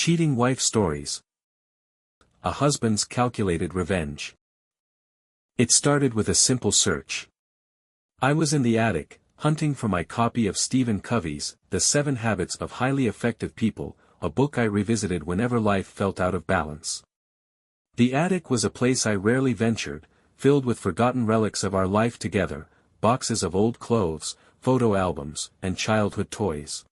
Cheating wife stories. A husband's calculated revenge. It started with a simple search. I was in the attic, hunting for my copy of Stephen Covey's The 7 Habits of Highly Effective People, a book I revisited whenever life felt out of balance. The attic was a place I rarely ventured, filled with forgotten relics of our life together, boxes of old clothes, photo albums, and childhood toys.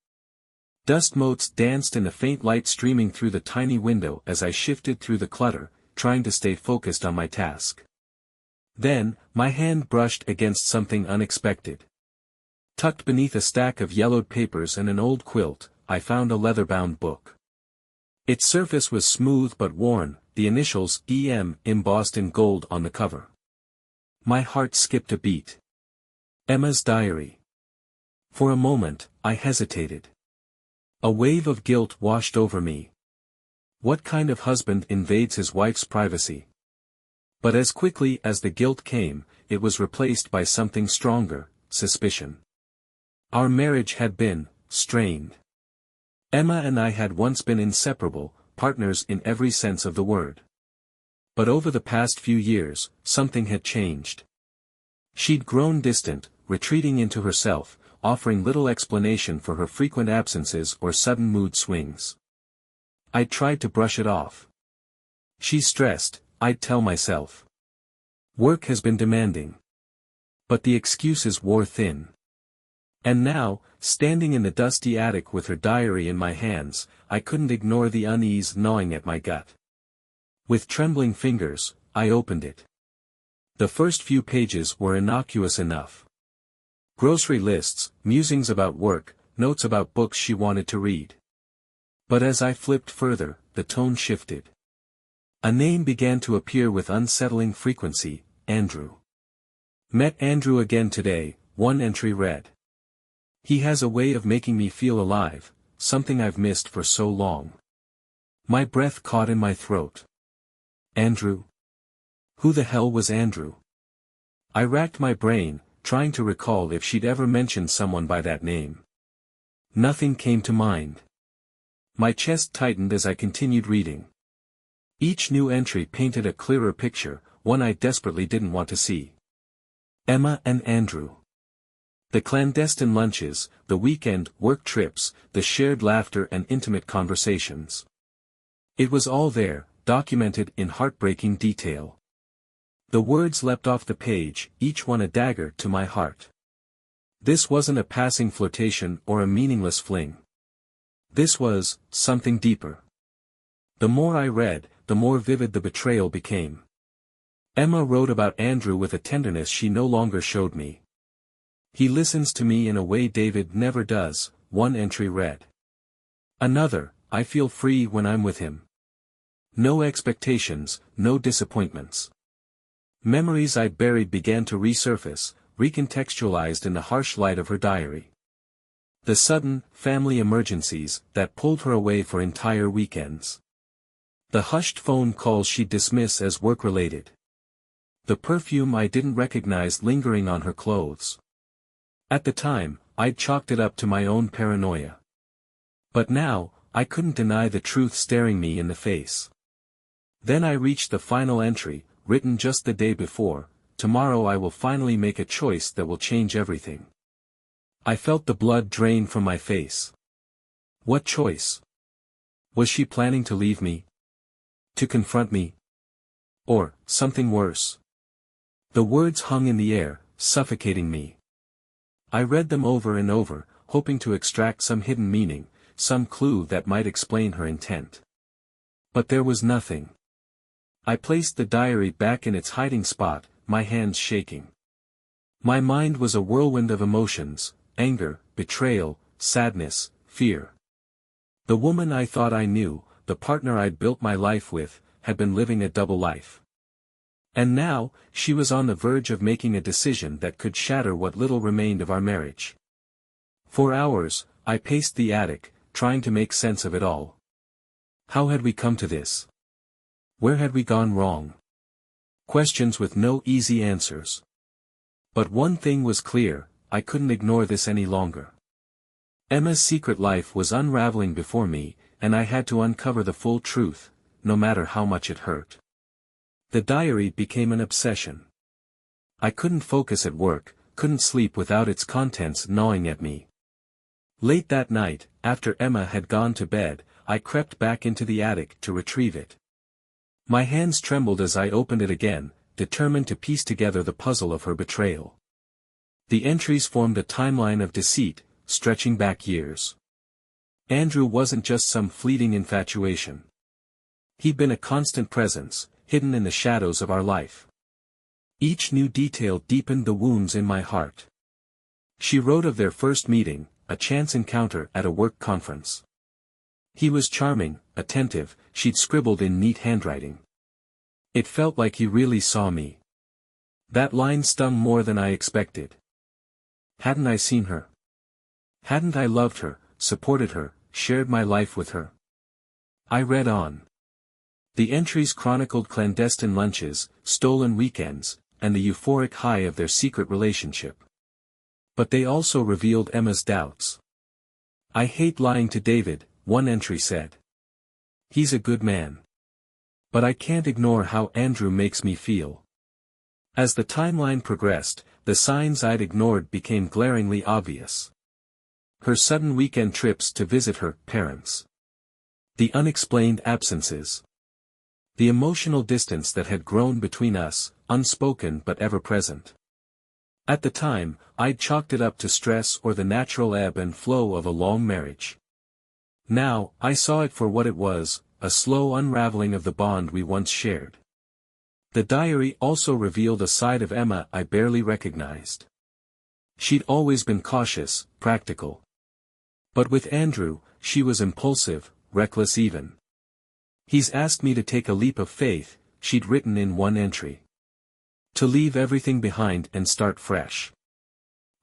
Dust motes danced in the faint light streaming through the tiny window as I shifted through the clutter, trying to stay focused on my task. Then, my hand brushed against something unexpected. Tucked beneath a stack of yellowed papers and an old quilt, I found a leather-bound book. Its surface was smooth but worn, the initials EM embossed in gold on the cover. My heart skipped a beat. Emma's diary. For a moment, I hesitated. A wave of guilt washed over me. What kind of husband invades his wife's privacy? But as quickly as the guilt came, it was replaced by something stronger, suspicion. Our marriage had been strained. Emma and I had once been inseparable, partners in every sense of the word. But over the past few years, something had changed. She'd grown distant, retreating into herself, offering little explanation for her frequent absences or sudden mood swings. I tried to brush it off. She's stressed, I'd tell myself. Work has been demanding. But the excuses wore thin. And now, standing in the dusty attic with her diary in my hands, I couldn't ignore the unease gnawing at my gut. With trembling fingers, I opened it. The first few pages were innocuous enough. Grocery lists, musings about work, notes about books she wanted to read. But as I flipped further, the tone shifted. A name began to appear with unsettling frequency, Andrew. Met Andrew again today, one entry read. He has a way of making me feel alive, something I've missed for so long. My breath caught in my throat. Andrew? Who the hell was Andrew? I racked my brain, trying to recall if she'd ever mentioned someone by that name. Nothing came to mind. My chest tightened as I continued reading. Each new entry painted a clearer picture, one I desperately didn't want to see. Emma and Andrew. The clandestine lunches, the weekend work trips, the shared laughter and intimate conversations. It was all there, documented in heartbreaking detail. The words leapt off the page, each one a dagger to my heart. This wasn't a passing flirtation or a meaningless fling. This was something deeper. The more I read, the more vivid the betrayal became. Emma wrote about Andrew with a tenderness she no longer showed me. He listens to me in a way David never does, one entry read. Another, I feel free when I'm with him. No expectations, no disappointments. Memories I'd buried began to resurface, recontextualized in the harsh light of her diary. The sudden, family emergencies that pulled her away for entire weekends. The hushed phone calls she'd dismiss as work-related. The perfume I didn't recognize lingering on her clothes. At the time, I'd chalked it up to my own paranoia. But now, I couldn't deny the truth staring me in the face. Then I reached the final entry, written just the day before. Tomorrow I will finally make a choice that will change everything. I felt the blood drain from my face. What choice? Was she planning to leave me? To confront me? Or, something worse? The words hung in the air, suffocating me. I read them over and over, hoping to extract some hidden meaning, some clue that might explain her intent. But there was nothing. I placed the diary back in its hiding spot, my hands shaking. My mind was a whirlwind of emotions, anger, betrayal, sadness, fear. The woman I thought I knew, the partner I'd built my life with, had been living a double life. And now, she was on the verge of making a decision that could shatter what little remained of our marriage. For hours, I paced the attic, trying to make sense of it all. How had we come to this? Where had we gone wrong? Questions with no easy answers. But one thing was clear, I couldn't ignore this any longer. Emma's secret life was unraveling before me, and I had to uncover the full truth, no matter how much it hurt. The diary became an obsession. I couldn't focus at work, couldn't sleep without its contents gnawing at me. Late that night, after Emma had gone to bed, I crept back into the attic to retrieve it. My hands trembled as I opened it again, determined to piece together the puzzle of her betrayal. The entries formed a timeline of deceit, stretching back years. Andrew wasn't just some fleeting infatuation. He'd been a constant presence, hidden in the shadows of our life. Each new detail deepened the wounds in my heart. She wrote of their first meeting, a chance encounter at a work conference. He was charming, attentive, she'd scribbled in neat handwriting. It felt like he really saw me. That line stung more than I expected. Hadn't I seen her? Hadn't I loved her, supported her, shared my life with her? I read on. The entries chronicled clandestine lunches, stolen weekends, and the euphoric high of their secret relationship. But they also revealed Emma's doubts. "I hate lying to David," one entry said. "He's a good man. But I can't ignore how Andrew makes me feel." As the timeline progressed, the signs I'd ignored became glaringly obvious. Her sudden weekend trips to visit her parents. The unexplained absences. The emotional distance that had grown between us, unspoken but ever-present. At the time, I'd chalked it up to stress or the natural ebb and flow of a long marriage. Now, I saw it for what it was, a slow unraveling of the bond we once shared. The diary also revealed a side of Emma I barely recognized. She'd always been cautious, practical. But with Andrew, she was impulsive, reckless even. "He's asked me to take a leap of faith," she'd written in one entry. "To leave everything behind and start fresh.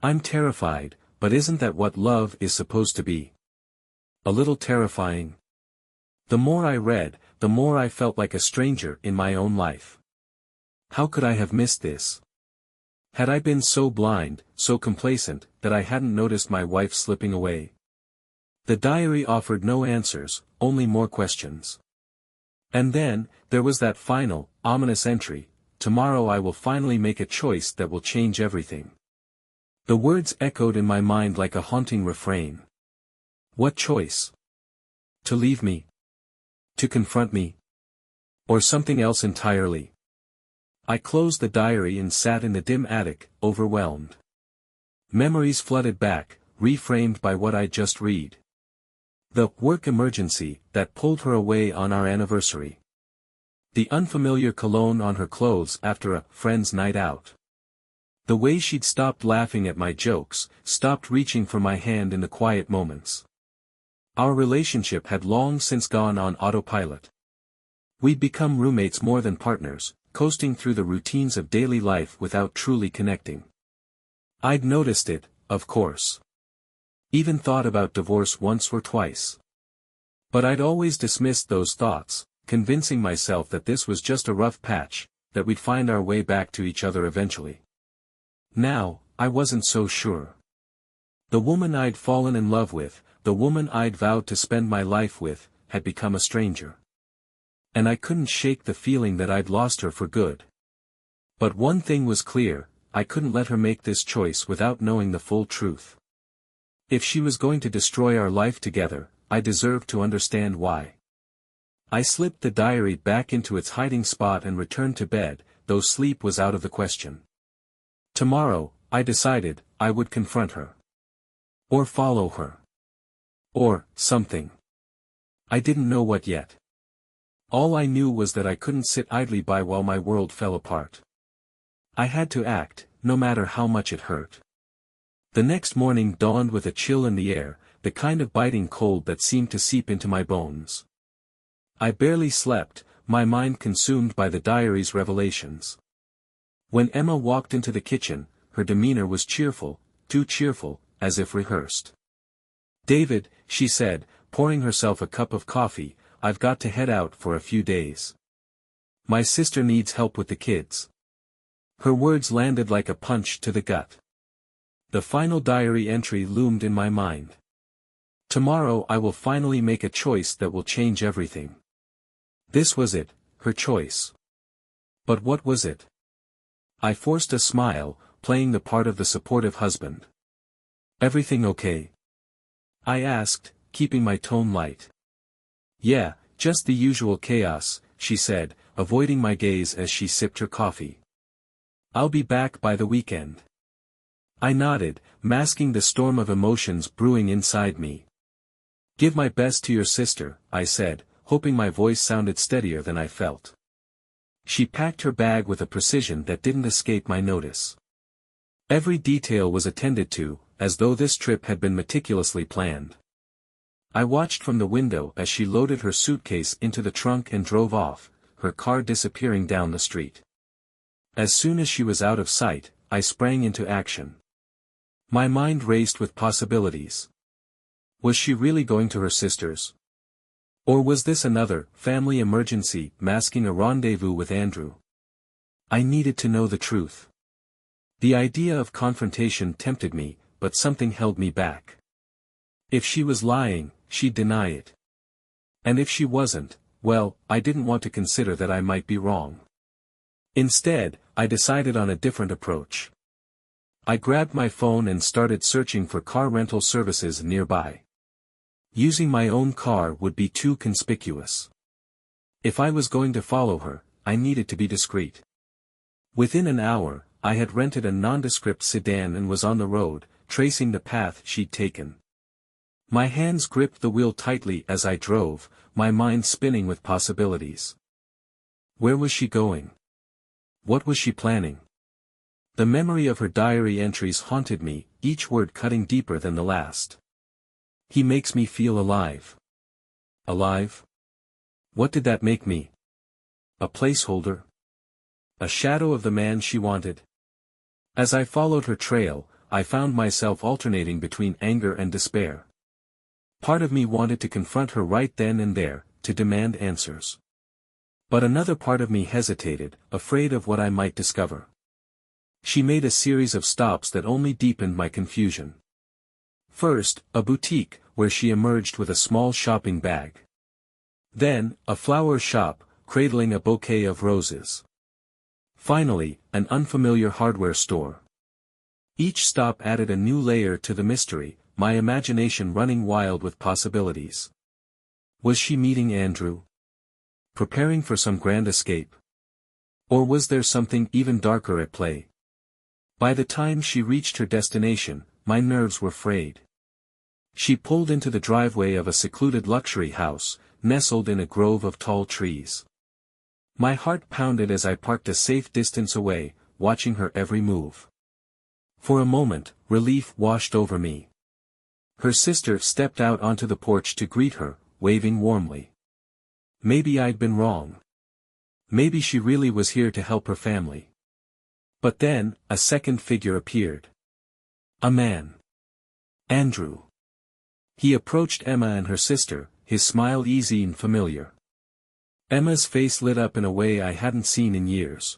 I'm terrified, but isn't that what love is supposed to be? A little terrifying." The more I read, the more I felt like a stranger in my own life. How could I have missed this? Had I been so blind, so complacent, that I hadn't noticed my wife slipping away? The diary offered no answers, only more questions. And then, there was that final, ominous entry, "Tomorrow I will finally make a choice that will change everything." The words echoed in my mind like a haunting refrain. What choice? To leave me? To confront me? Or something else entirely? I closed the diary and sat in the dim attic, overwhelmed. Memories flooded back, reframed by what I'd just read. The work emergency that pulled her away on our anniversary. The unfamiliar cologne on her clothes after a friend's night out. The way she'd stopped laughing at my jokes, stopped reaching for my hand in the quiet moments. Our relationship had long since gone on autopilot. We'd become roommates more than partners, coasting through the routines of daily life without truly connecting. I'd noticed it, of course. Even thought about divorce once or twice. But I'd always dismissed those thoughts, convincing myself that this was just a rough patch, that we'd find our way back to each other eventually. Now, I wasn't so sure. The woman I'd fallen in love with, the woman I'd vowed to spend my life with, had become a stranger. And I couldn't shake the feeling that I'd lost her for good. But one thing was clear, I couldn't let her make this choice without knowing the full truth. If she was going to destroy our life together, I deserved to understand why. I slipped the diary back into its hiding spot and returned to bed, though sleep was out of the question. Tomorrow, I decided, I would confront her. Or follow her. Or, something. I didn't know what yet. All I knew was that I couldn't sit idly by while my world fell apart. I had to act, no matter how much it hurt. The next morning dawned with a chill in the air, the kind of biting cold that seemed to seep into my bones. I barely slept, my mind consumed by the diary's revelations. When Emma walked into the kitchen, her demeanor was cheerful, too cheerful, as if rehearsed. "David," she said, pouring herself a cup of coffee, "I've got to head out for a few days. My sister needs help with the kids." Her words landed like a punch to the gut. The final diary entry loomed in my mind. Tomorrow I will finally make a choice that will change everything. This was it, her choice. But what was it? I forced a smile, playing the part of the supportive husband. Everything okay? I asked, keeping my tone light. Yeah, just the usual chaos, she said, avoiding my gaze as she sipped her coffee. I'll be back by the weekend. I nodded, masking the storm of emotions brewing inside me. Give my best to your sister, I said, hoping my voice sounded steadier than I felt. She packed her bag with a precision that didn't escape my notice. Every detail was attended to, as though this trip had been meticulously planned. I watched from the window as she loaded her suitcase into the trunk and drove off, her car disappearing down the street. As soon as she was out of sight, I sprang into action. My mind raced with possibilities. Was she really going to her sister's? Or was this another, family emergency, masking a rendezvous with Andrew? I needed to know the truth. The idea of confrontation tempted me, but something held me back. If she was lying, she'd deny it. And if she wasn't, well, I didn't want to consider that I might be wrong. Instead, I decided on a different approach. I grabbed my phone and started searching for car rental services nearby. Using my own car would be too conspicuous. If I was going to follow her, I needed to be discreet. Within an hour, I had rented a nondescript sedan and was on the road, tracing the path she'd taken. My hands gripped the wheel tightly as I drove, my mind spinning with possibilities. Where was she going? What was she planning? The memory of her diary entries haunted me, each word cutting deeper than the last. He makes me feel alive. Alive? What did that make me? A placeholder? A shadow of the man she wanted? As I followed her trail, I found myself alternating between anger and despair. Part of me wanted to confront her right then and there, to demand answers. But another part of me hesitated, afraid of what I might discover. She made a series of stops that only deepened my confusion. First, a boutique, where she emerged with a small shopping bag. Then, a flower shop, cradling a bouquet of roses. Finally, an unfamiliar hardware store. Each stop added a new layer to the mystery, my imagination running wild with possibilities. Was she meeting Andrew? Preparing for some grand escape? Or was there something even darker at play? By the time she reached her destination, my nerves were frayed. She pulled into the driveway of a secluded luxury house, nestled in a grove of tall trees. My heart pounded as I parked a safe distance away, watching her every move. For a moment, relief washed over me. Her sister stepped out onto the porch to greet her, waving warmly. Maybe I'd been wrong. Maybe she really was here to help her family. But then, a second figure appeared. A man. Andrew. He approached Emma and her sister, his smile easy and familiar. Emma's face lit up in a way I hadn't seen in years.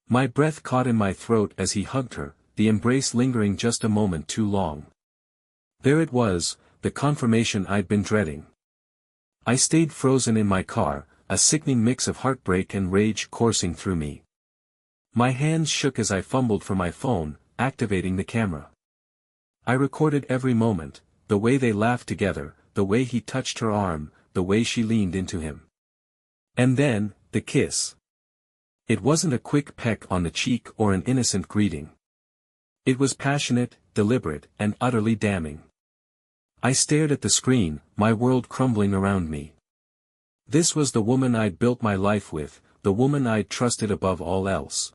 My breath caught in my throat as he hugged her, the embrace lingering just a moment too long. There it was, the confirmation I'd been dreading. I stayed frozen in my car, a sickening mix of heartbreak and rage coursing through me. My hands shook as I fumbled for my phone, activating the camera. I recorded every moment, the way they laughed together, the way he touched her arm, the way she leaned into him. And then, the kiss. It wasn't a quick peck on the cheek or an innocent greeting. It was passionate, deliberate, and utterly damning. I stared at the screen, my world crumbling around me. This was the woman I'd built my life with, the woman I'd trusted above all else.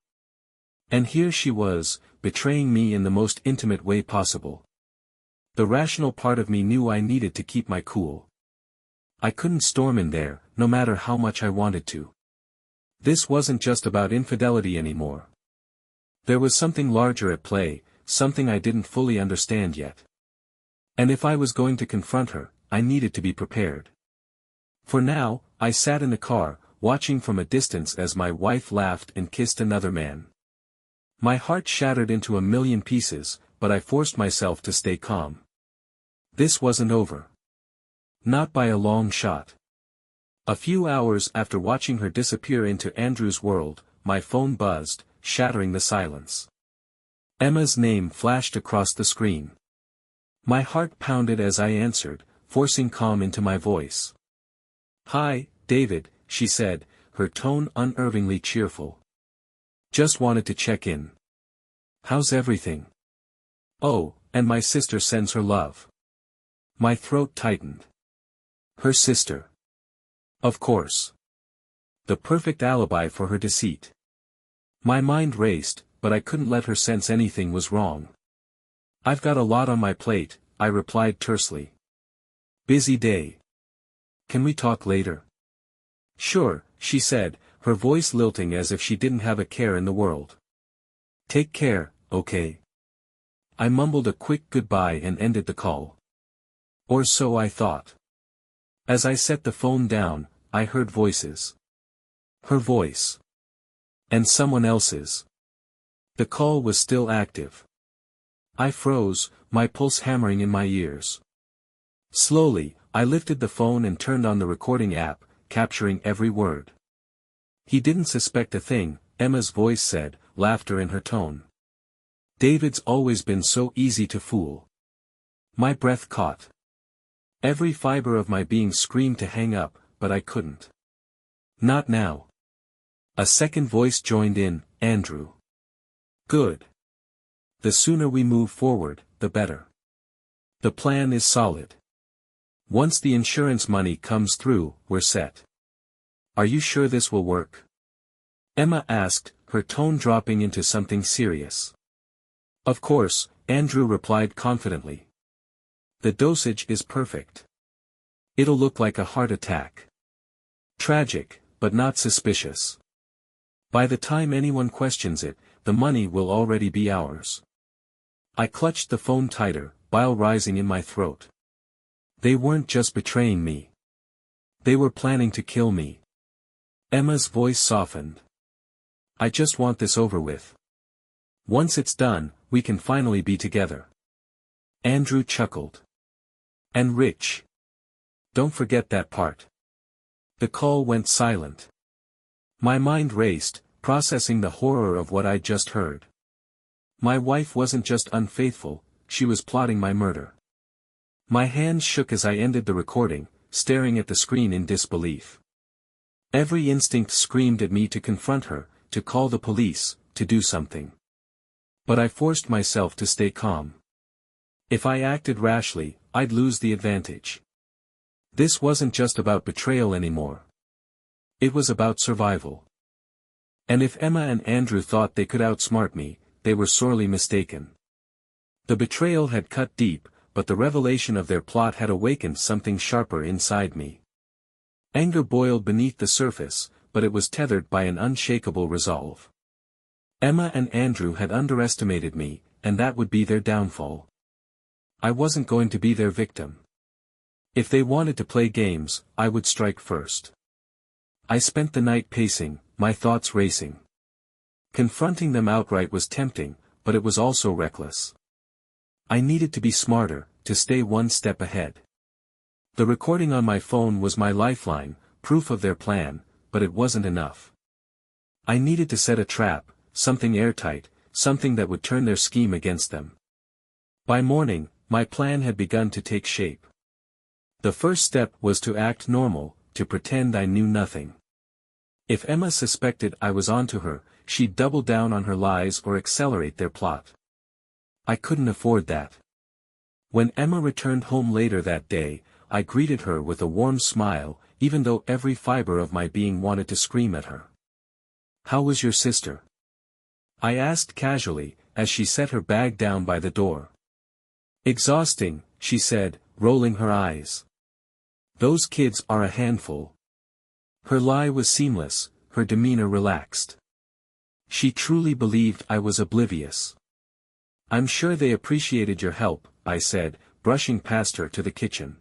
And here she was, betraying me in the most intimate way possible. The rational part of me knew I needed to keep my cool. I couldn't storm in there, no matter how much I wanted to. This wasn't just about infidelity anymore. There was something larger at play, something I didn't fully understand yet. And if I was going to confront her, I needed to be prepared. For now, I sat in the car, watching from a distance as my wife laughed and kissed another man. My heart shattered into a million pieces, but I forced myself to stay calm. This wasn't over. Not by a long shot. A few hours after watching her disappear into Andrew's world, my phone buzzed, shattering the silence. Emma's name flashed across the screen. My heart pounded as I answered, forcing calm into my voice. "Hi, David," she said, her tone unervingly cheerful. "Just wanted to check in. How's everything? Oh, and my sister sends her love." My throat tightened. Her sister. Of course. The perfect alibi for her deceit. My mind raced, but I couldn't let her sense anything was wrong. "I've got a lot on my plate," I replied tersely. "Busy day. Can we talk later?" "Sure," she said, her voice lilting as if she didn't have a care in the world. "Take care, okay?" I mumbled a quick goodbye and ended the call. Or so I thought. As I set the phone down, I heard voices. Her voice. And someone else's. The call was still active. I froze, my pulse hammering in my ears. Slowly, I lifted the phone and turned on the recording app, capturing every word. "He didn't suspect a thing," Emma's voice said, laughter in her tone. "David's always been so easy to fool." My breath caught. Every fiber of my being screamed to hang up, but I couldn't. "Not now." A second voice joined in, "Andrew. Good. The sooner we move forward, the better. The plan is solid. Once the insurance money comes through, we're set." "Are you sure this will work?" Emma asked, her tone dropping into something serious. "Of course," Andrew replied confidently. "The dosage is perfect. It'll look like a heart attack. Tragic, but not suspicious. By the time anyone questions it, the money will already be ours." I clutched the phone tighter, bile rising in my throat. They weren't just betraying me. They were planning to kill me. Emma's voice softened. "I just want this over with. Once it's done, we can finally be together." Andrew chuckled. "And rich. Don't forget that part." The call went silent. My mind raced, processing the horror of what I'd just heard. My wife wasn't just unfaithful, she was plotting my murder. My hands shook as I ended the recording, staring at the screen in disbelief. Every instinct screamed at me to confront her, to call the police, to do something. But I forced myself to stay calm. If I acted rashly, I'd lose the advantage. This wasn't just about betrayal anymore. It was about survival. And if Emma and Andrew thought they could outsmart me, they were sorely mistaken. The betrayal had cut deep, but the revelation of their plot had awakened something sharper inside me. Anger boiled beneath the surface, but it was tethered by an unshakable resolve. Emma and Andrew had underestimated me, and that would be their downfall. I wasn't going to be their victim. If they wanted to play games, I would strike first. I spent the night pacing, my thoughts racing. Confronting them outright was tempting, but it was also reckless. I needed to be smarter, to stay one step ahead. The recording on my phone was my lifeline, proof of their plan, but it wasn't enough. I needed to set a trap, something airtight, something that would turn their scheme against them. By morning, my plan had begun to take shape. The first step was to act normal, to pretend I knew nothing. If Emma suspected I was onto her, she'd double down on her lies or accelerate their plot. I couldn't afford that. When Emma returned home later that day, I greeted her with a warm smile, even though every fiber of my being wanted to scream at her. "How was your sister?" I asked casually, as she set her bag down by the door. "Exhausting," she said, rolling her eyes. "Those kids are a handful." Her lie was seamless, her demeanor relaxed. She truly believed I was oblivious. "I'm sure they appreciated your help," I said, brushing past her to the kitchen.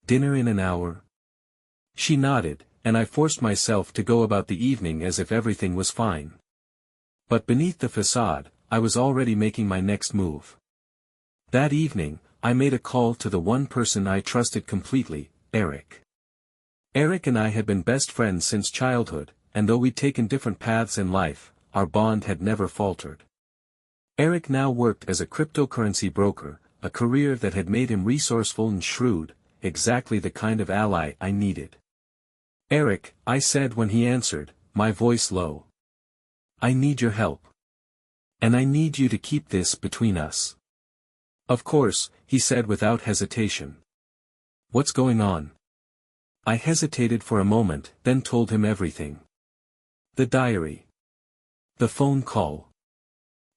"Dinner in an hour?" She nodded, and I forced myself to go about the evening as if everything was fine. But beneath the facade, I was already making my next move. That evening, I made a call to the one person I trusted completely, Eric. Eric and I had been best friends since childhood, and though we'd taken different paths in life, our bond had never faltered. Eric now worked as a cryptocurrency broker, a career that had made him resourceful and shrewd, exactly the kind of ally I needed. "Eric," I said when he answered, my voice low. "I need your help. And I need you to keep this between us." "Of course," he said without hesitation. "What's going on?" I hesitated for a moment, then told him everything. The diary. The phone call.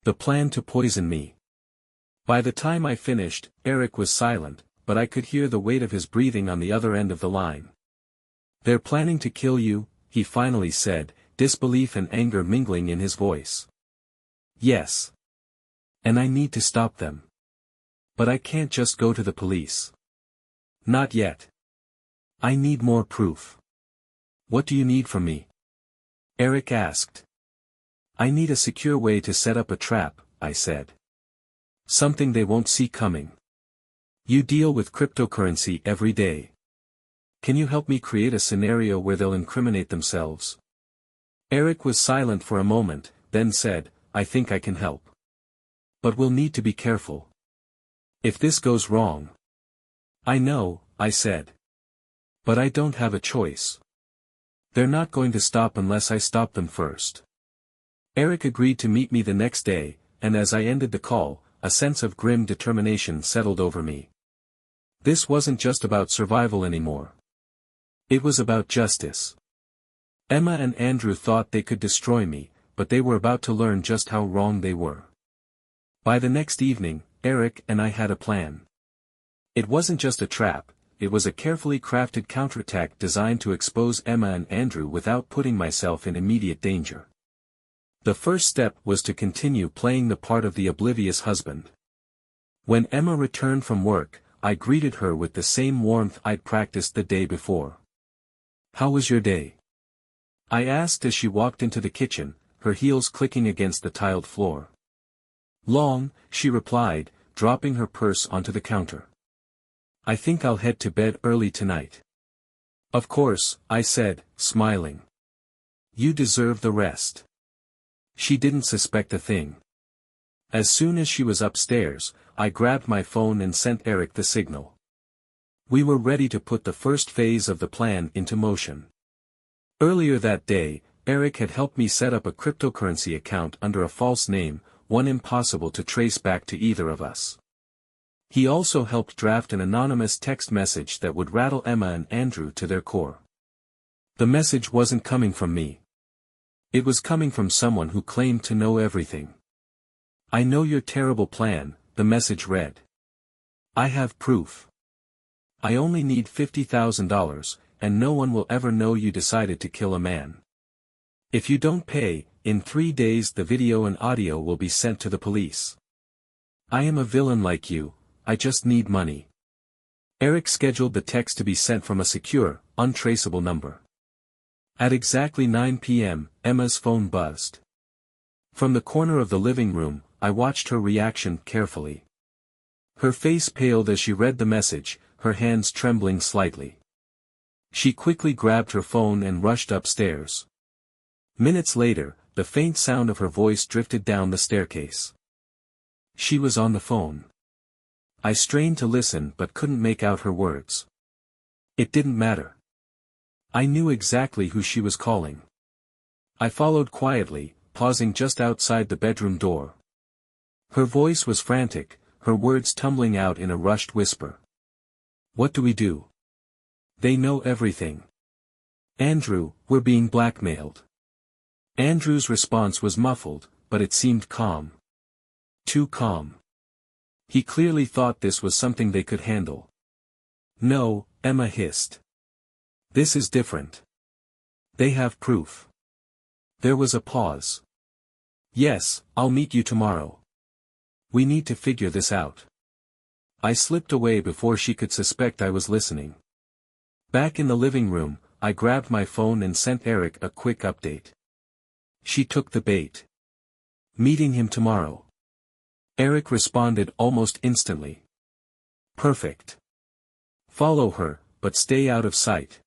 The plan to poison me. By the time I finished, Eric was silent, but I could hear the weight of his breathing on the other end of the line. "They're planning to kill you," he finally said, disbelief and anger mingling in his voice. "Yes. And I need to stop them. But I can't just go to the police. Not yet. I need more proof." "What do you need from me?" Eric asked. "I need a secure way to set up a trap," I said. "Something they won't see coming. You deal with cryptocurrency every day. Can you help me create a scenario where they'll incriminate themselves?" Eric was silent for a moment, then said, "I think I can help. But we'll need to be careful. If this goes wrong." "I know," I said. "But I don't have a choice. They're not going to stop unless I stop them first." Eric agreed to meet me the next day, and as I ended the call, a sense of grim determination settled over me. This wasn't just about survival anymore. It was about justice. Emma and Andrew thought they could destroy me, but they were about to learn just how wrong they were. By the next evening, Eric and I had a plan. It wasn't just a trap, it was a carefully crafted counterattack designed to expose Emma and Andrew without putting myself in immediate danger. The first step was to continue playing the part of the oblivious husband. When Emma returned from work, I greeted her with the same warmth I'd practiced the day before. "How was your day?" I asked as she walked into the kitchen, her heels clicking against the tiled floor. "Long," she replied, dropping her purse onto the counter. "I think I'll head to bed early tonight." "Of course," I said, smiling. "You deserve the rest." She didn't suspect a thing. As soon as she was upstairs, I grabbed my phone and sent Eric the signal. We were ready to put the first phase of the plan into motion. Earlier that day, Eric had helped me set up a cryptocurrency account under a false name, one impossible to trace back to either of us. He also helped draft an anonymous text message that would rattle Emma and Andrew to their core. The message wasn't coming from me. It was coming from someone who claimed to know everything. "I know your terrible plan," the message read. "I have proof. I only need $50,000, and no one will ever know you decided to kill a man. If you don't pay, in 3 days the video and audio will be sent to the police. I am a villain like you, I just need money." Eric scheduled the text to be sent from a secure, untraceable number. At exactly 9 p.m., Emma's phone buzzed. From the corner of the living room, I watched her reaction carefully. Her face paled as she read the message, her hands trembling slightly. She quickly grabbed her phone and rushed upstairs. Minutes later, the faint sound of her voice drifted down the staircase. She was on the phone. I strained to listen but couldn't make out her words. It didn't matter. I knew exactly who she was calling. I followed quietly, pausing just outside the bedroom door. Her voice was frantic, her words tumbling out in a rushed whisper. "What do we do? They know everything. Andrew, we're being blackmailed." Andrew's response was muffled, but it seemed calm. Too calm. He clearly thought this was something they could handle. "No," Emma hissed. "This is different. They have proof." There was a pause. "Yes, I'll meet you tomorrow. We need to figure this out." I slipped away before she could suspect I was listening. Back in the living room, I grabbed my phone and sent Eric a quick update. She took the bait. "Meeting him tomorrow." Eric responded almost instantly. Perfect. Follow her, but stay out of sight.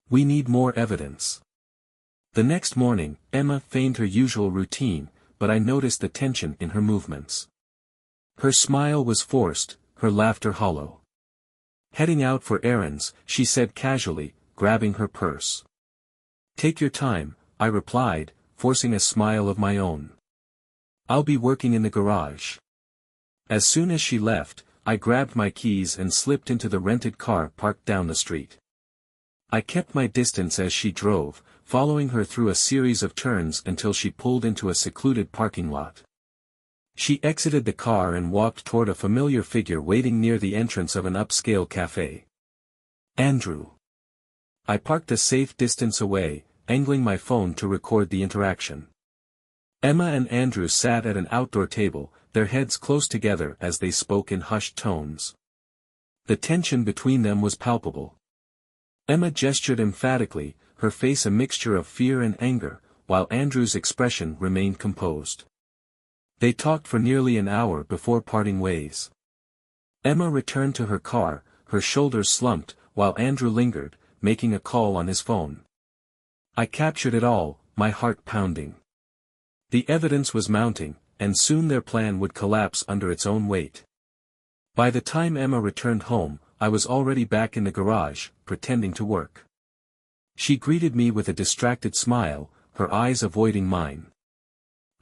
We need more evidence. The next morning, Emma feigned her usual routine, but I noticed the tension in her movements. Her smile was forced, her laughter hollow. Heading out for errands, she said casually, grabbing her purse. Take your time, I replied, forcing a smile of my own. I'll be working in the garage. As soon as she left, I grabbed my keys and slipped into the rented car parked down the street. I kept my distance as she drove, following her through a series of turns until she pulled into a secluded parking lot. She exited the car and walked toward a familiar figure waiting near the entrance of an upscale cafe. Andrew. I parked a safe distance away, angling my phone to record the interaction. Emma and Andrew sat at an outdoor table, their heads close together as they spoke in hushed tones. The tension between them was palpable. Emma gestured emphatically, her face a mixture of fear and anger, while Andrew's expression remained composed. They talked for nearly an hour before parting ways. Emma returned to her car, her shoulders slumped, while Andrew lingered, making a call on his phone. I captured it all, my heart pounding. The evidence was mounting, and soon their plan would collapse under its own weight. By the time Emma returned home, I was already back in the garage, pretending to work. She greeted me with a distracted smile, her eyes avoiding mine.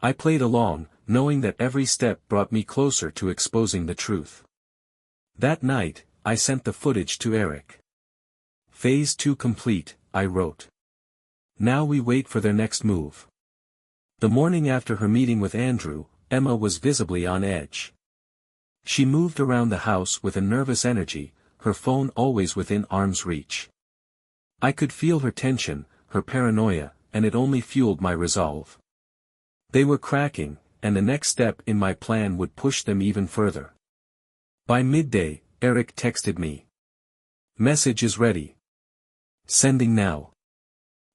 I played along, knowing that every step brought me closer to exposing the truth. That night, I sent the footage to Eric. Phase 2 complete, I wrote. Now we wait for their next move. The morning after her meeting with Andrew, Emma was visibly on edge. She moved around the house with a nervous energy, her phone always within arm's reach. I could feel her tension, her paranoia, and it only fueled my resolve. They were cracking, and the next step in my plan would push them even further. By midday, Eric texted me. Message is ready. Sending now.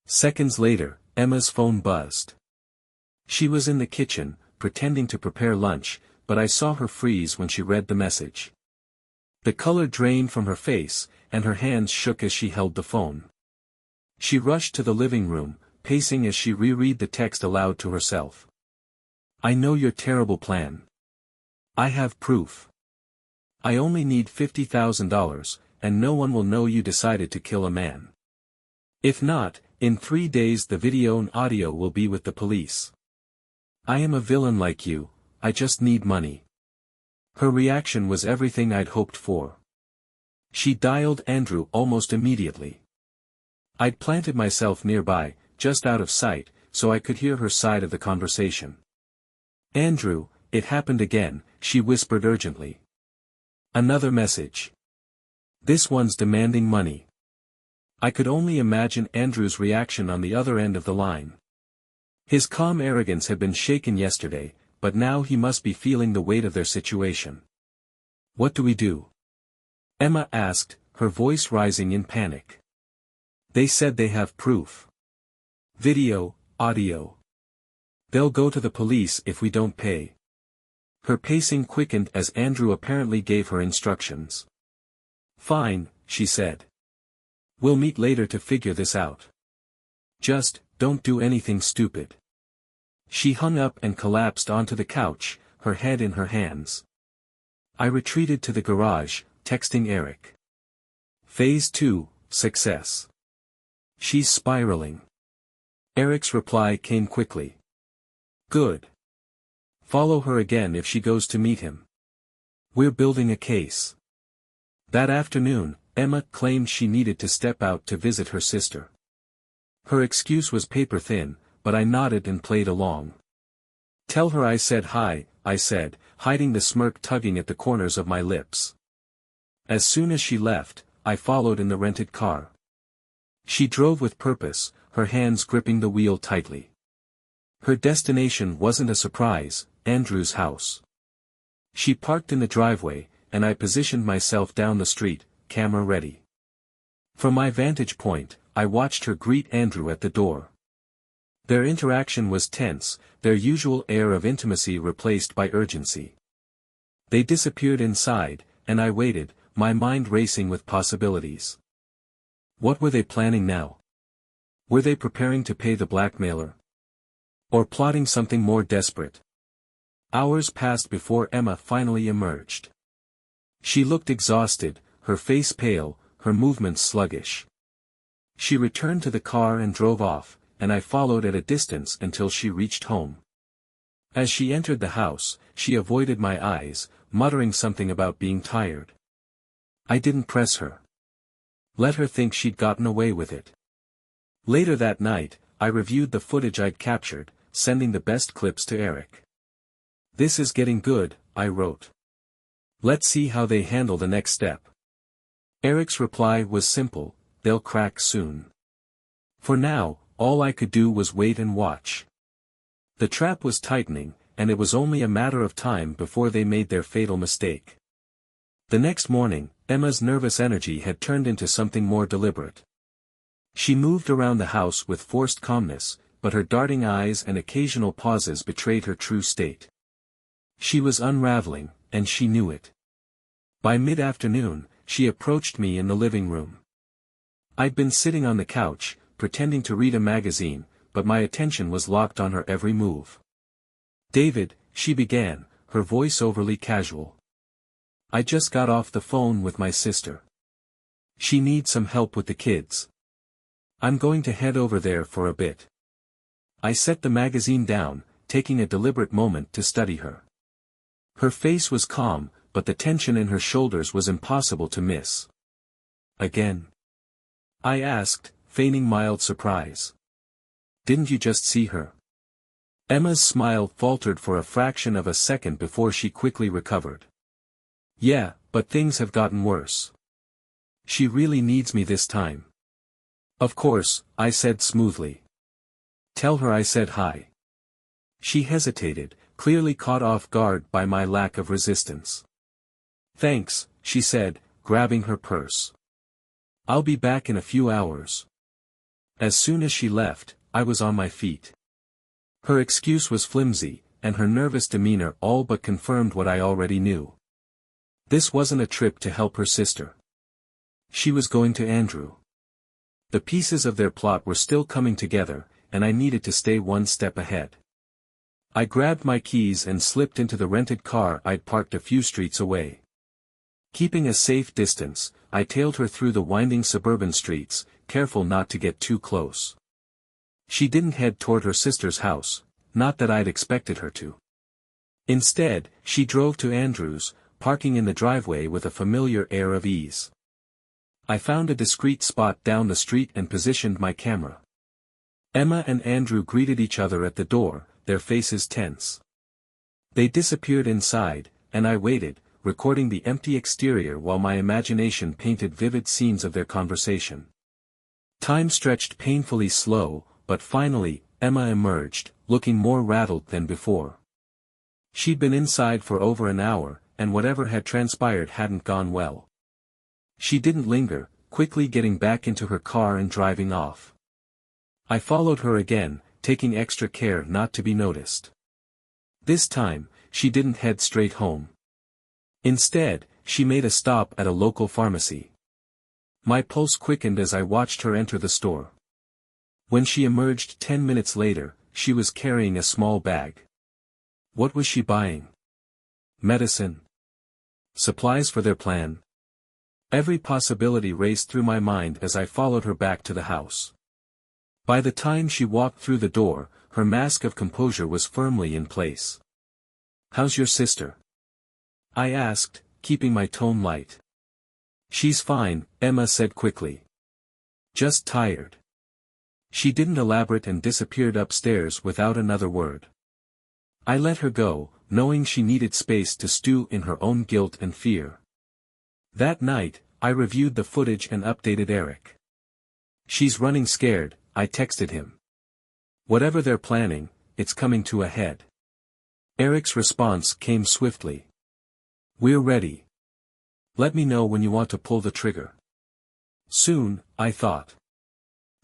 Seconds later, Emma's phone buzzed. She was in the kitchen, pretending to prepare lunch, but I saw her freeze when she read the message. The color drained from her face, and her hands shook as she held the phone. She rushed to the living room, pacing as she reread the text aloud to herself. I know your terrible plan. I have proof. I only need $50,000, and no one will know you decided to kill a man. If not, in 3 days the video and audio will be with the police. I am a villain like you, I just need money. Her reaction was everything I'd hoped for. She dialed Andrew almost immediately. I'd planted myself nearby, just out of sight, so I could hear her side of the conversation. Andrew, it happened again, she whispered urgently. Another message. This one's demanding money. I could only imagine Andrew's reaction on the other end of the line. His calm arrogance had been shaken yesterday, but now he must be feeling the weight of their situation. What do we do? Emma asked, her voice rising in panic. They said they have proof. Video, audio. They'll go to the police if we don't pay. Her pacing quickened as Andrew apparently gave her instructions. Fine, she said. We'll meet later to figure this out. Just, don't do anything stupid. She hung up and collapsed onto the couch, her head in her hands. I retreated to the garage, texting Eric. Phase 2, success. She's spiraling. Eric's reply came quickly. Good. Follow her again if she goes to meet him. We're building a case. That afternoon, Emma claimed she needed to step out to visit her sister. Her excuse was paper thin, but I nodded and played along. Tell her I said hi, I said, hiding the smirk tugging at the corners of my lips. As soon as she left, I followed in the rented car. She drove with purpose, her hands gripping the wheel tightly. Her destination wasn't a surprise, Andrew's house. She parked in the driveway, and I positioned myself down the street, camera ready. From my vantage point, I watched her greet Andrew at the door. Their interaction was tense, their usual air of intimacy replaced by urgency. They disappeared inside, and I waited, my mind racing with possibilities. What were they planning now? Were they preparing to pay the blackmailer? Or plotting something more desperate? Hours passed before Emma finally emerged. She looked exhausted, her face pale, her movements sluggish. She returned to the car and drove off, and I followed at a distance until she reached home. As she entered the house, she avoided my eyes, muttering something about being tired. I didn't press her. Let her think she'd gotten away with it. Later that night, I reviewed the footage I'd captured, sending the best clips to Eric. "This is getting good," I wrote. "Let's see how they handle the next step." Eric's reply was simple: "They'll crack soon." For now, all I could do was wait and watch. The trap was tightening, and it was only a matter of time before they made their fatal mistake. The next morning, Emma's nervous energy had turned into something more deliberate. She moved around the house with forced calmness, but her darting eyes and occasional pauses betrayed her true state. She was unraveling, and she knew it. By mid-afternoon, she approached me in the living room. I'd been sitting on the couch, pretending to read a magazine, but my attention was locked on her every move. "David," she began, her voice overly casual. "I just got off the phone with my sister. She needs some help with the kids. I'm going to head over there for a bit." I set the magazine down, taking a deliberate moment to study her. Her face was calm, but the tension in her shoulders was impossible to miss. "Again?" I asked, feigning mild surprise. "Didn't you just see her?" Emma's smile faltered for a fraction of a second before she quickly recovered. "Yeah, but things have gotten worse. She really needs me this time." "Of course," I said smoothly. "Tell her I said hi." She hesitated, clearly caught off guard by my lack of resistance. "Thanks," she said, grabbing her purse. "I'll be back in a few hours." As soon as she left, I was on my feet. Her excuse was flimsy, and her nervous demeanor all but confirmed what I already knew. This wasn't a trip to help her sister. She was going to Andrew. The pieces of their plot were still coming together, and I needed to stay one step ahead. I grabbed my keys and slipped into the rented car I'd parked a few streets away. Keeping a safe distance, I tailed her through the winding suburban streets, careful not to get too close. She didn't head toward her sister's house, not that I'd expected her to. Instead, she drove to Andrew's, parking in the driveway with a familiar air of ease. I found a discreet spot down the street and positioned my camera. Emma and Andrew greeted each other at the door, their faces tense. They disappeared inside, and I waited, recording the empty exterior while my imagination painted vivid scenes of their conversation. Time stretched painfully slow, but finally, Emma emerged, looking more rattled than before. She'd been inside for over an hour, and whatever had transpired hadn't gone well. She didn't linger, quickly getting back into her car and driving off. I followed her again, taking extra care not to be noticed. This time, she didn't head straight home. Instead, she made a stop at a local pharmacy. My pulse quickened as I watched her enter the store. When she emerged 10 minutes later, she was carrying a small bag. What was she buying? Medicine? Supplies for their plan? Every possibility raced through my mind as I followed her back to the house. By the time she walked through the door, her mask of composure was firmly in place. "How's your sister?" I asked, keeping my tone light. "She's fine," Emma said quickly. "Just tired." She didn't elaborate and disappeared upstairs without another word. I let her go, knowing she needed space to stew in her own guilt and fear. That night, I reviewed the footage and updated Eric. "She's running scared," I texted him. "Whatever they're planning, it's coming to a head." Eric's response came swiftly. "We're ready. Let me know when you want to pull the trigger." Soon, I thought.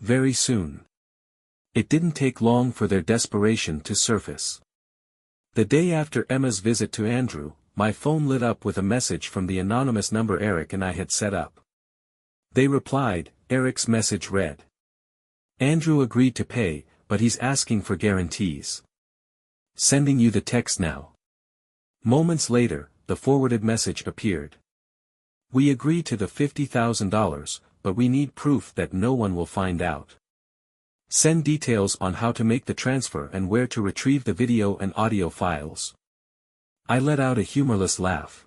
Very soon. It didn't take long for their desperation to surface. The day after Emma's visit to Andrew, my phone lit up with a message from the anonymous number Eric and I had set up. They replied. Eric's message read: Andrew agreed to pay, but he's asking for guarantees. Sending you the text now. Moments later, the forwarded message appeared. We agree to the $50,000, but we need proof that no one will find out. Send details on how to make the transfer and where to retrieve the video and audio files. I let out a humorless laugh.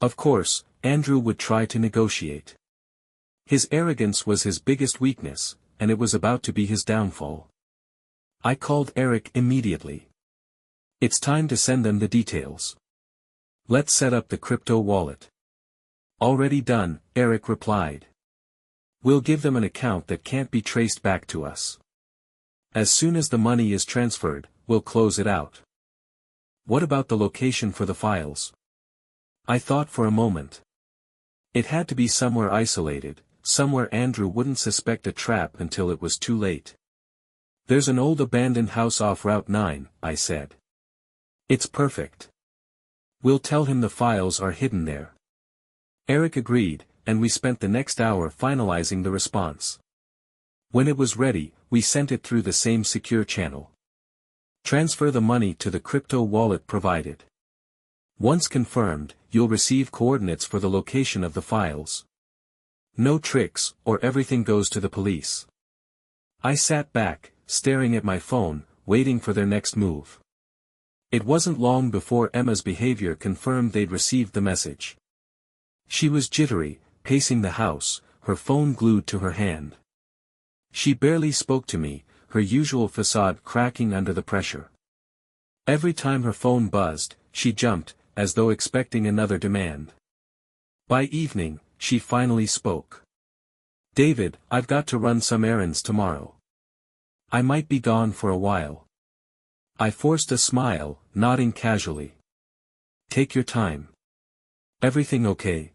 Of course, Andrew would try to negotiate. His arrogance was his biggest weakness, and it was about to be his downfall. I called Eric immediately. It's time to send them the details. Let's set up the crypto wallet. Already done, Eric replied. We'll give them an account that can't be traced back to us. As soon as the money is transferred, we'll close it out. What about the location for the files? I thought for a moment. It had to be somewhere isolated, somewhere Andrew wouldn't suspect a trap until it was too late. There's an old abandoned house off Route 9, I said. It's perfect. We'll tell him the files are hidden there. Eric agreed, and we spent the next hour finalizing the response. When it was ready, we sent it through the same secure channel. Transfer the money to the crypto wallet provided. Once confirmed, you'll receive coordinates for the location of the files. No tricks, or everything goes to the police. I sat back, staring at my phone, waiting for their next move. It wasn't long before Emma's behavior confirmed they'd received the message. She was jittery, pacing the house, her phone glued to her hand. She barely spoke to me, her usual facade cracking under the pressure. Every time her phone buzzed, she jumped, as though expecting another demand. By evening, she finally spoke. David, I've got to run some errands tomorrow. I might be gone for a while. I forced a smile, nodding casually. Take your time. Everything okay?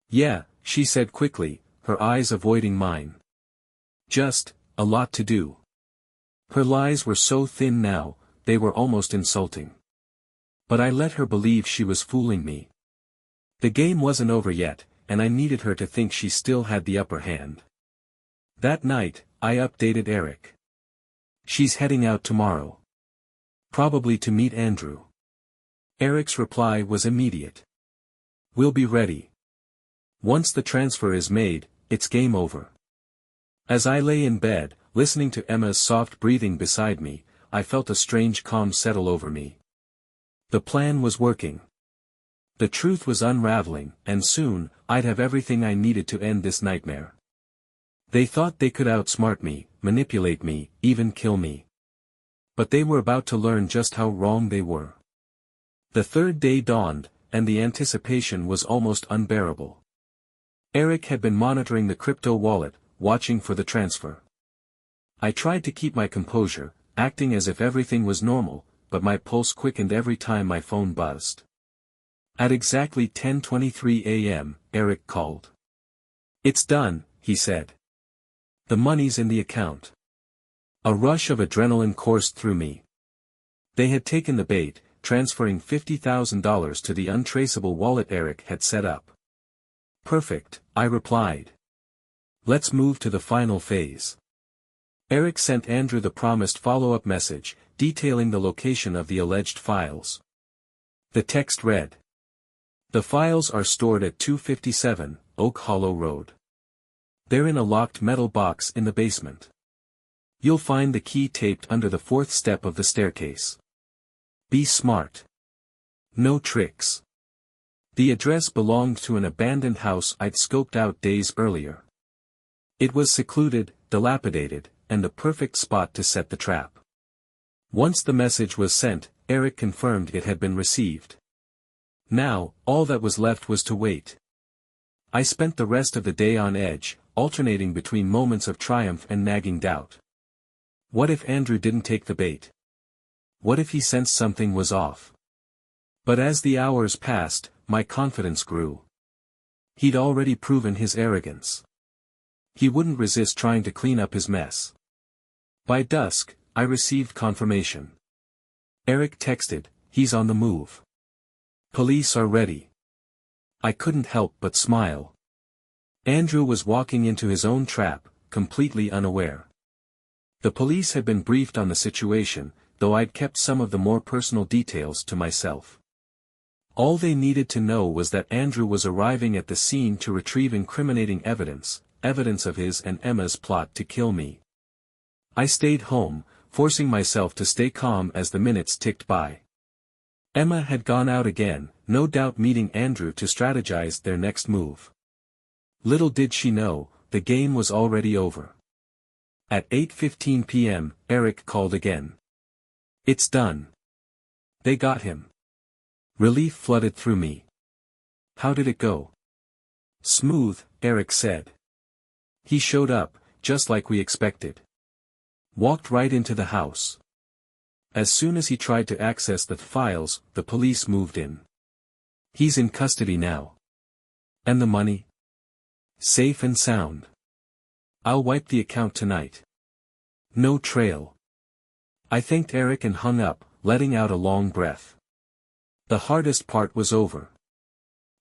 Yeah, she said quickly, her eyes avoiding mine. Just, a lot to do. Her lies were so thin now, they were almost insulting. But I let her believe she was fooling me. The game wasn't over yet, and I needed her to think she still had the upper hand. That night, I updated Eric. She's heading out tomorrow. Probably to meet Andrew. Eric's reply was immediate. We'll be ready. Once the transfer is made, it's game over. As I lay in bed, listening to Emma's soft breathing beside me, I felt a strange calm settle over me. The plan was working. The truth was unraveling, and soon, I'd have everything I needed to end this nightmare. They thought they could outsmart me, manipulate me, even kill me. But they were about to learn just how wrong they were. The third day dawned, and the anticipation was almost unbearable. Eric had been monitoring the crypto wallet, watching for the transfer. I tried to keep my composure, acting as if everything was normal, but my pulse quickened every time my phone buzzed. At exactly 10:23 a.m., Eric called. It's done, he said. The money's in the account. A rush of adrenaline coursed through me. They had taken the bait, transferring $50,000 to the untraceable wallet Eric had set up. Perfect, I replied. Let's move to the final phase. Eric sent Andrew the promised follow-up message, detailing the location of the alleged files. The text read: The files are stored at 257, Oak Hollow Road. They're in a locked metal box in the basement. You'll find the key taped under the fourth step of the staircase. Be smart. No tricks. The address belonged to an abandoned house I'd scoped out days earlier. It was secluded, dilapidated, and the perfect spot to set the trap. Once the message was sent, Eric confirmed it had been received. Now, all that was left was to wait. I spent the rest of the day on edge, alternating between moments of triumph and nagging doubt. What if Andrew didn't take the bait? What if he sensed something was off? But as the hours passed, my confidence grew. He'd already proven his arrogance. He wouldn't resist trying to clean up his mess. By dusk, I received confirmation. Eric texted, he's on the move. Police are ready. I couldn't help but smile. Andrew was walking into his own trap, completely unaware. The police had been briefed on the situation, though I'd kept some of the more personal details to myself. All they needed to know was that Andrew was arriving at the scene to retrieve incriminating evidence of his and Emma's plot to kill me. I stayed home, forcing myself to stay calm as the minutes ticked by. Emma had gone out again, no doubt meeting Andrew to strategize their next move. Little did she know, the game was already over. At 8:15 p.m., Eric called again. "It's done. They got him." Relief flooded through me. "How did it go?" "Smooth," Eric said. "He showed up, just like we expected. Walked right into the house. As soon as he tried to access the files, the police moved in. He's in custody now." "And the money?" "Safe and sound. I'll wipe the account tonight. No trail." I thanked Eric and hung up, letting out a long breath. The hardest part was over.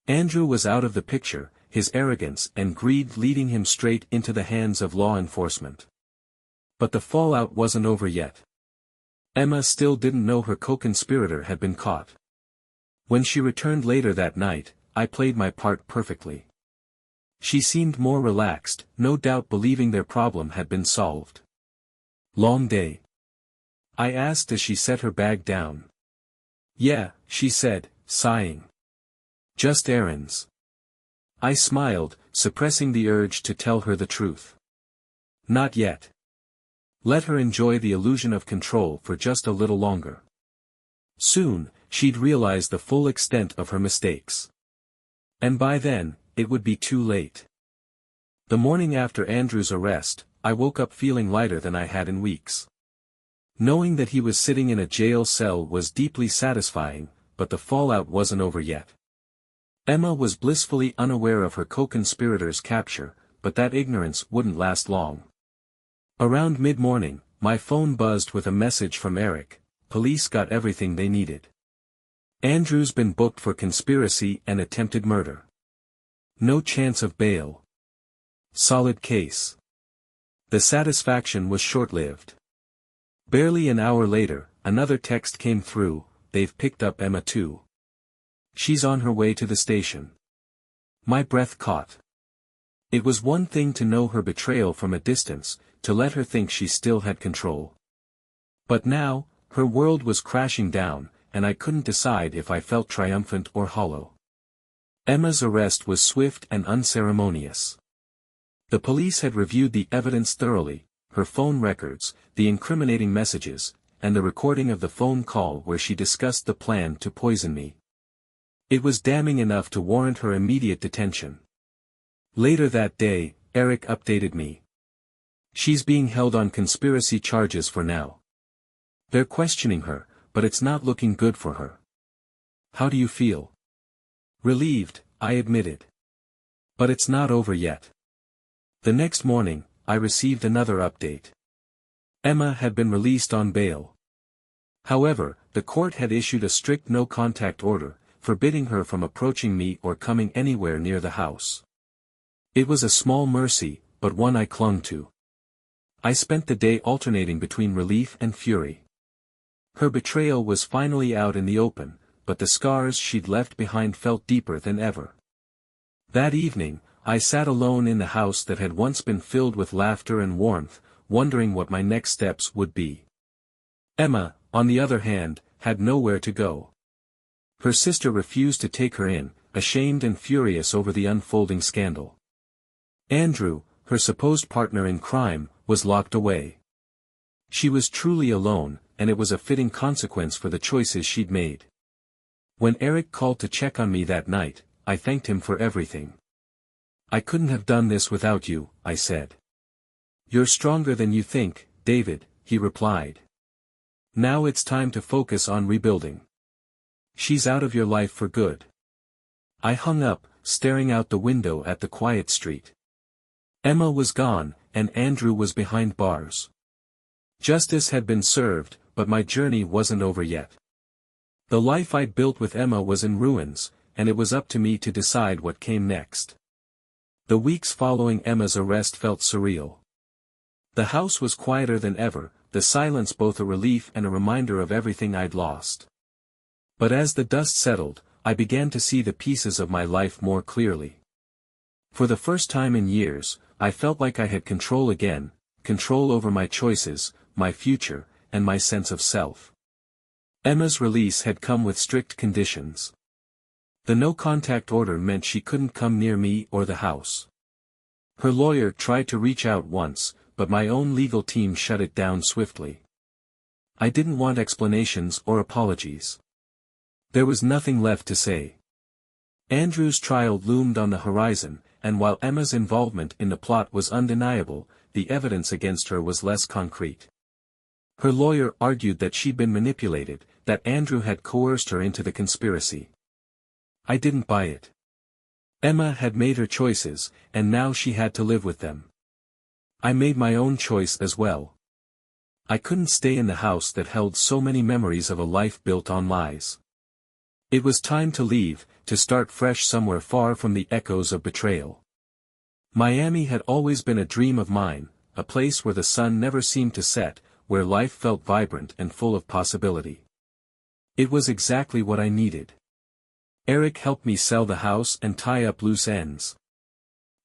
Andrew was out of the picture, his arrogance and greed leading him straight into the hands of law enforcement. But the fallout wasn't over yet. Emma still didn't know her co-conspirator had been caught. When she returned later that night, I played my part perfectly. She seemed more relaxed, no doubt believing their problem had been solved. "Long day?" I asked as she set her bag down. "Yeah," she said, sighing. "Just errands." I smiled, suppressing the urge to tell her the truth. Not yet. Let her enjoy the illusion of control for just a little longer. Soon, she'd realize the full extent of her mistakes. And by then, it would be too late. The morning after Andrew's arrest, I woke up feeling lighter than I had in weeks. Knowing that he was sitting in a jail cell was deeply satisfying, but the fallout wasn't over yet. Emma was blissfully unaware of her co-conspirator's capture, but that ignorance wouldn't last long. Around mid-morning, my phone buzzed with a message from Eric. Police got everything they needed. Andrew's been booked for conspiracy and attempted murder. No chance of bail. Solid case. The satisfaction was short-lived. Barely an hour later, another text came through, "They've picked up Emma too. She's on her way to the station." My breath caught. It was one thing to know her betrayal from a distance, to let her think she still had control. But now, her world was crashing down, and I couldn't decide if I felt triumphant or hollow. Emma's arrest was swift and unceremonious. The police had reviewed the evidence thoroughly, her phone records, the incriminating messages, and the recording of the phone call where she discussed the plan to poison me. It was damning enough to warrant her immediate detention. Later that day, Eric updated me. "She's being held on conspiracy charges for now. They're questioning her, but it's not looking good for her." "How do you feel?" "Relieved," I admitted. "But it's not over yet." The next morning, I received another update. Emma had been released on bail. However, the court had issued a strict no-contact order, forbidding her from approaching me or coming anywhere near the house. It was a small mercy, but one I clung to. I spent the day alternating between relief and fury. Her betrayal was finally out in the open, but the scars she'd left behind felt deeper than ever. That evening, I sat alone in the house that had once been filled with laughter and warmth, wondering what my next steps would be. Emma, on the other hand, had nowhere to go. Her sister refused to take her in, ashamed and furious over the unfolding scandal. Andrew, her supposed partner in crime, was locked away. She was truly alone, and it was a fitting consequence for the choices she'd made. When Eric called to check on me that night, I thanked him for everything. "I couldn't have done this without you," I said. "You're stronger than you think, David," he replied. "Now it's time to focus on rebuilding. She's out of your life for good." I hung up, staring out the window at the quiet street. Emma was gone, and Andrew was behind bars. Justice had been served, but my journey wasn't over yet. The life I'd built with Emma was in ruins, and it was up to me to decide what came next. The weeks following Emma's arrest felt surreal. The house was quieter than ever, the silence both a relief and a reminder of everything I'd lost. But as the dust settled, I began to see the pieces of my life more clearly. For the first time in years, I felt like I had control again, control over my choices, my future, and my sense of self. Emma's release had come with strict conditions. The no-contact order meant she couldn't come near me or the house. Her lawyer tried to reach out once, but my own legal team shut it down swiftly. I didn't want explanations or apologies. There was nothing left to say. Andrew's trial loomed on the horizon, and while Emma's involvement in the plot was undeniable, the evidence against her was less concrete. Her lawyer argued that she'd been manipulated, that Andrew had coerced her into the conspiracy. I didn't buy it. Emma had made her choices, and now she had to live with them. I made my own choice as well. I couldn't stay in the house that held so many memories of a life built on lies. It was time to leave, to start fresh somewhere far from the echoes of betrayal. Miami had always been a dream of mine, a place where the sun never seemed to set, where life felt vibrant and full of possibility. It was exactly what I needed. Eric helped me sell the house and tie up loose ends.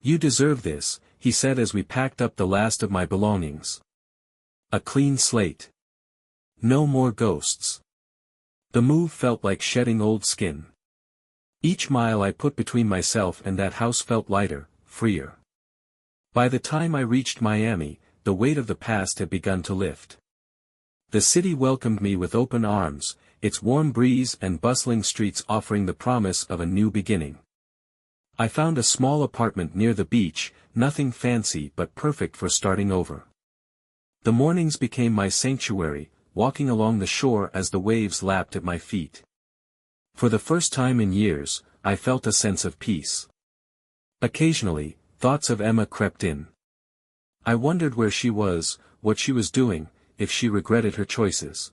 "You deserve this," he said as we packed up the last of my belongings. A clean slate. No more ghosts. The move felt like shedding old skin. Each mile I put between myself and that house felt lighter, freer. By the time I reached Miami, the weight of the past had begun to lift. The city welcomed me with open arms, its warm breeze and bustling streets offering the promise of a new beginning. I found a small apartment near the beach, nothing fancy but perfect for starting over. The mornings became my sanctuary, walking along the shore as the waves lapped at my feet. For the first time in years, I felt a sense of peace. Occasionally, thoughts of Emma crept in. I wondered where she was, what she was doing, if she regretted her choices.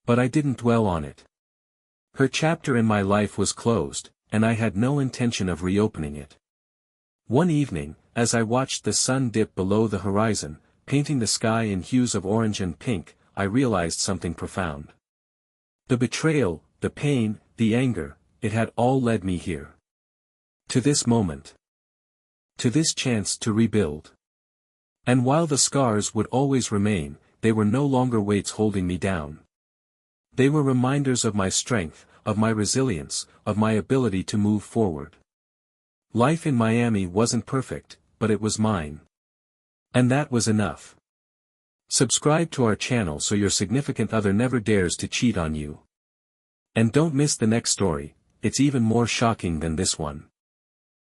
But I didn't dwell on it. Her chapter in my life was closed, and I had no intention of reopening it. One evening, as I watched the sun dip below the horizon, painting the sky in hues of orange and pink, I realized something profound. The betrayal, the pain, the anger, it had all led me here. To this moment. To this chance to rebuild. And while the scars would always remain, they were no longer weights holding me down. They were reminders of my strength, of my resilience, of my ability to move forward. Life in Miami wasn't perfect, but it was mine. And that was enough. Subscribe to our channel so your significant other never dares to cheat on you. And don't miss the next story, it's even more shocking than this one.